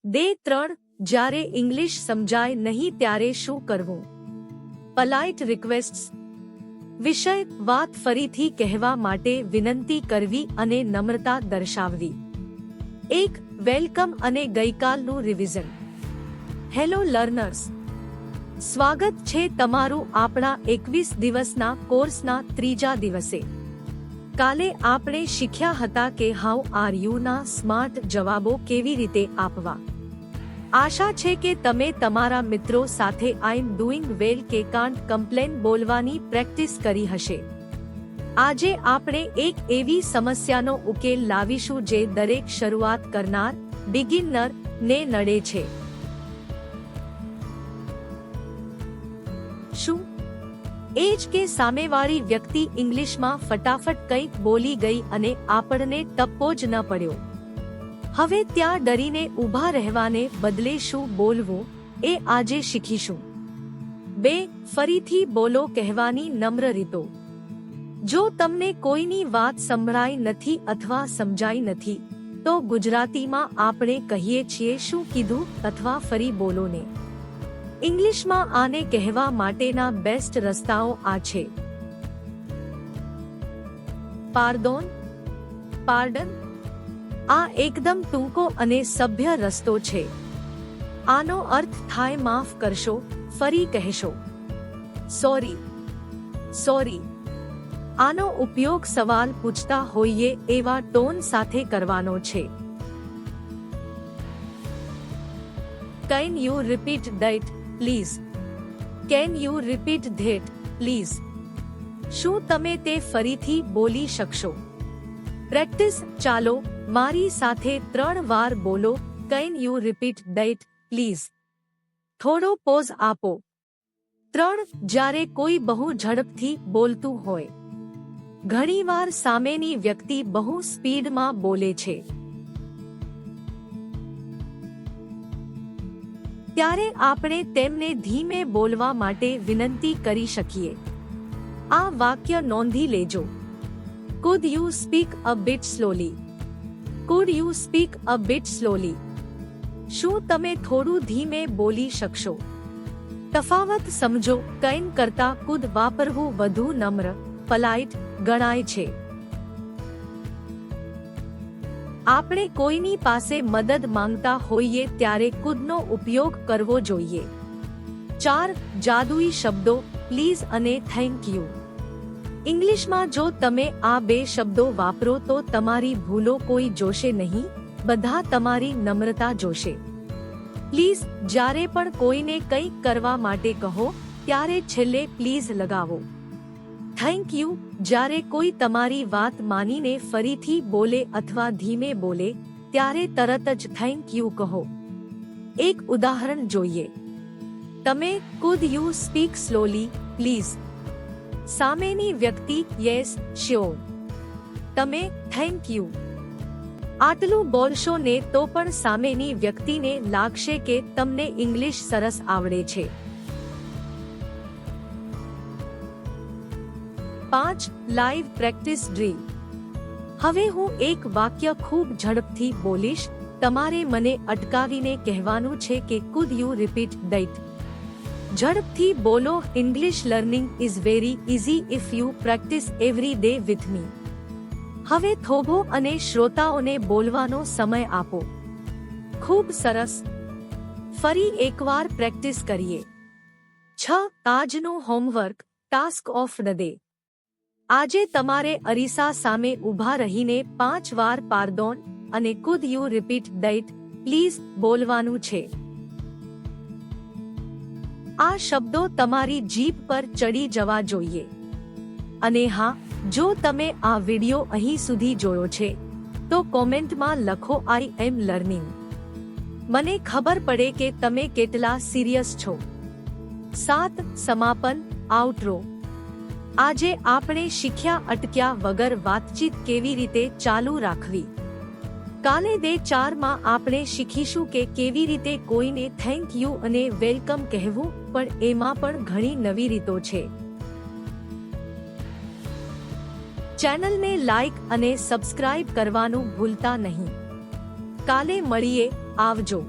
Day 3 જ્યારે English સમજાય નહીં ત્યારે શું કરવું? પોલાઇટ રિક્વેસ્ટ્સ. વિષય: વાત ફરીથી કહેવા માટે વિનંતી કરવી અને નમ્રતા દર્શાવવી. 1. વેલકમ અને ગઈકાલનું રિવિઝન. હેલો લર્નર્સ, સ્વાગત છે તમારું આપણા 21 દિવસના કોર્સના ત્રીજા દિવસે. કાલે આપણે શીખ્યા હતા કે હાઉ આર યુ ના સ્માર્ટ જવાબો કેવી રીતે આપવા. આશા છે કે તમે તમારા મિત્રો સાથે આઈ એમ ડુઇંગ વેલ કે કાન્ટ કમ્પ્લેન બોલવાની પ્રેક્ટિસ કરી હશે. આજે આપણે એક એવી સમસ્યાનો ઉકેલ લાવીશું જે દરેક શરૂઆત કરનાર બિગિનર ને નડે છે. શું? એ જ કે સામેવાળી વ્યક્તિ ઇંગ્લિશમાં ફટાફટ કંઈક બોલી ગઈ અને આપણને ટપ્પો જ ન પડ્યો. હવે ત્યાં ડરીને ઊભા રહેવાને બદલે શું બોલવું એ આજે શીખીશું. 2. ફરીથી બોલો કહેવાની નમ્ર રીતો. જો તમને કોઈની વાત સંભળાઈ નથી અથવા સમજાઈ નથી તો ગુજરાતીમાં આપણે કહીએ છીએ શું કીધું અથવા ફરી બોલો ને. ઇંગ્લિશમાં આને કહેવા માટેના બેસ્ટ રસ્તાઓ આ છે: પાર્ડોન, પાર્ડન. આ એકદમ ટૂંકો અને સભ્ય રસ્તો છે. આનો અર્થ થાય માફ કરશો, ફરી કહેશો સોરી, સોરી. આનો ઉપયોગ સવાલ પૂછતા હોઈએ એવા ટોન સાથે કરવાનો છે. Can you repeat that please? Can you repeat that please? શું તમે તે ફરીથી બોલી શકશો? પ્રેક્ટિસ. ચાલો મારી સાથે 3 વાર બોલો, can you repeat that please? થોડો પોઝ આપો. 3. જ્યારે કોઈ બહુ ઝડપથી બોલતું હોય. ઘણીવાર સામેની વ્યક્તિ બહુ સ્પીડમાં બોલે છે. ત્યારે આપણે તેમને ધીમે બોલવા માટે વિનંતી કરી શકીએ. આ વાક્ય નોંધી લેજો: Could you speak a bit slowly? Could you speak a bit slowly? શું તમે થોડું ધીમે બોલી શકશો? તફાવત સમજો. કેન કરતા કુડ વાપરવું વધુ નમ્ર, પોલાઇટ ગણાય છે. આપણે કોઈની પાસે મદદ માંગતા હોઈએ ત્યારે કુડનો ઉપયોગ કરવો જોઈએ. 4. જાદુઈ શબ્દો પ્લીઝ અને થેન્ક યુ. ઇંગ્લિશમાં જો તમે આ 2 શબ્દો વાપરો તો તમારી ભૂલો કોઈ જોશે નહીં, બધા તમારી નમ્રતા જોશે. પ્લીઝ જ્યારે પણ કોઈને કંઈક કરવા માટે કહો ત્યારે છેલ્લે પ્લીઝ લગાવો. થેન્ક યુ જ્યારે કોઈ તમારી વાત માનીને ફરીથી બોલે અથવા ધીમે બોલે ત્યારે તરત જ થેન્ક યુ કહો. એક ઉદાહરણ જોઈએ. તમે food you speak slowly please? સામેની વ્યક્તિ યસ શ્યોર. તમે થેન્ક યુ આટલું બોલશો ને તો પણ સામેની વ્યક્તિને લાગશે કે તમને ઇંગ્લિશ સરસ આવડે છે. 5. Live practice drill. હવે હું એક વાક્ય ખૂબ ઝડપથી બોલીશ. તમારે મને અટકાવીને કહેવાનું છે કે કુડ યુ રિપીટ ધેટ? ઝડપથી બોલો. English learning is very easy if you practice every day with me. હવે થોભો અને શ્રોતાઓને બોલવાનો સમય આપો. ખૂબ સરસ. ફરી એકવાર પ્રેક્ટિસ કરીએ. 6. આજનું homework task of the day. આજે તમારે અરીસા સામે ઊભા રહીને 5 વાર પાર્ડોન અને food you repeat that please બોલવાનું છે. આ શબ્દો તમારી જીભ પર ચડી જવા જોઈએ. અને હા, જો તમે આ વિડિયો અહીં સુધી જોયો છે તો કોમેન્ટમાં લખો આઈ એમ લર્નિંગ. મને ખબર પડે કે તમે કેટલા સિરિયસ છો. 7. સમાપન આઉટરો. આજે આપણે શીખ્યા અટક્યા વગર વાતચીત કેવી રીતે ચાલુ રાખવી. કાલે ડે 4 માં આપણે શીખીશું કે કેવી રીતે કોઈને થેન્ક યુ અને વેલકમ કહેવું, પણ એમાં પણ ઘણી નવી રીતો છે. ચેનલને લાઈક અને સબસ્ક્રાઇબ કરવાનું ભૂલતા નહીં. કાલે મળીએ. આવજો.